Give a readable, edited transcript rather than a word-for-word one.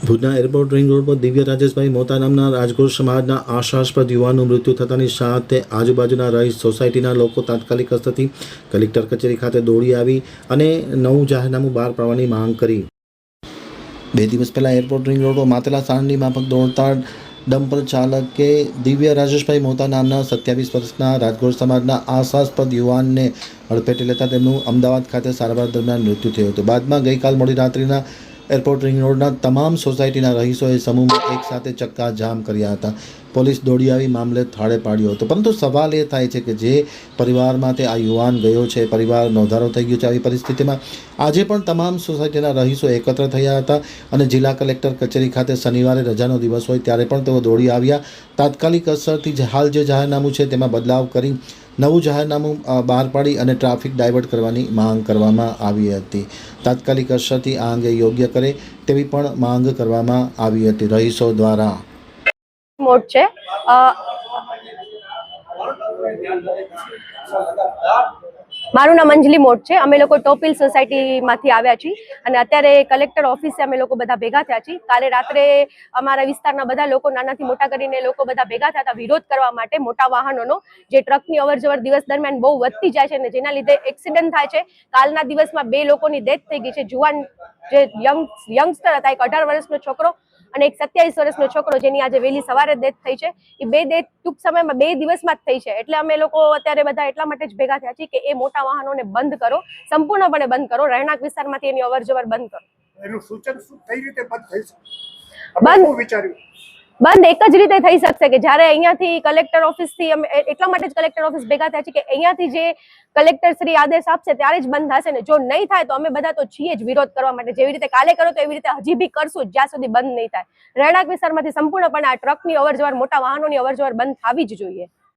ભુજના airport ring road પર દિવ્ય રાજેશભાઈ મોતા નામના રાજગોર સમાજના આશાસ્પદ યુવાનનું મૃત્યુ થતાની સાથે આજુબાજુના રહીશ સોસાયટીના લોકો તાત્કાલિક અસરથી કલેક્ટર કચેરી ખાતે દોડી આવી અને નવું જાહેરનામું બહાર પાડવાની માંગ કરી। 2 દિવસ પહેલાં એરપોર્ટ રિંગ રોડ પર માતેલા સાણની માફક દોડતા ડમ્પર ચાલકે દિવ્ય રાજેશભાઈ મોતા નામના 27 વર્ષના રાજગોર સમાજના આશાસ્પદ યુવાનને અડફેટે લેતા તેમનું અમદાવાદ ખાતે સારવાર દરમિયાન મૃત્યુ થયું હતું। બાદમાં ગઈકાલ મોડી રાત્રિના એરપોર્ટ રિંગ રોડના તમામ સોસાયટીના રહીશોએ સમૂહમાં એકસાથે ચક્કાજામ કર્યા હતા। પોલીસ દોડી આવી મામલે થાળે પાડ્યો હતો, પરંતુ સવાલ એ થાય છે કે જે પરિવારમાં તે આ યુવાન ગયો છે, પરિવાર નોંધારો થઈ ગયો છે। આવી પરિસ્થિતિમાં આજે પણ તમામ સોસાયટીના રહીશો એકત્ર થયા હતા અને જિલ્લા કલેક્ટર કચેરી ખાતે શનિવારે રજાનો દિવસ હોય ત્યારે પણ તેઓ દોડી આવ્યા। તાત્કાલિક અસરથી હાલ જે જાહેરનામું છે તેમાં બદલાવ કરી નવું જાહેરનામું બહાર પાડી અને ટ્રાફિક ડાયવર્ટ કરવાની માંગ કરવામાં આવી હતી। તાત્કાલિક અસરથી આ અંગે યોગ્ય કરે તેવી પણ માંગ કરવામાં આવી હતી રહીશો દ્વારા। મોડ છે મારું નામ અંજલિ મોડ છે। અમે લોકો ટોપિલ સોસાયટીમાંથી આવ્યા છીએ અને અત્યારે કલેક્ટર ઓફિસે અમે લોકો બધા ભેગા થયા છીએ। કાલે રાત્રે અમારા વિસ્તારના બધા લોકો નાનાથી મોટા કરીને લોકો બધા ભેગા થયા હતા વિરોધ કરવા માટે મોટા વાહનોનો, જે ટ્રકની અવરજવર દિવસ દરમિયાન બહુ વધતી જાય છે અને જેના લીધે એક્સિડન્ટ થાય છે। કાલના દિવસમાં 2 લોકોની ડેથ થઈ ગઈ છે। જુવાન જે યંગસ્ટર હતા, એક 18 વર્ષનો છોકરો અને એક 27 વર્ષનો છોકરો, જેની આજે વહેલી સવારે ડેથ થઈ છે। એ 2 ડેથ ટૂંક સમયમાં 2 દિવસમાં જ થઈ છે। એટલે અમે લોકો અત્યારે બધા એટલા માટે જ ભેગા થયા છીએ કે એ મોટા વાહનોને બંધ કરો, સંપૂર્ણપણે બંધ કરો, રહેણાંક વિસ્તારમાંથી એની અવરજવર બંધ કરો। એનું સૂચન શું કઈ રીતે બંધ થઈ શકે? બંધ વિચાર્યું બંધ એક જ રીતે થઈ શકશે કે જ્યારે અહીંયાથી કલેક્ટર ઓફિસથી અમે એટલા માટે જ કલેક્ટર ઓફિસ ભેગા થયા છે કે અહીંયાથી જે કલેક્ટર શ્રી આદેશ આપશે ત્યારે જ બંધ થશે ને જો નહીં થાય તો અમે બધા તો છીએ જ વિરોધ કરવા માટે। જેવી રીતે કાલે કરો તો એવી રીતે હજી બી કરશું જ્યાં સુધી બંધ નહીં થાય। રહેણાંક વિસ્તારમાંથી સંપૂર્ણપણે આ ટ્રકની અવરજવર, મોટા વાહનોની અવરજવર બંધ થવી જ જોઈએ।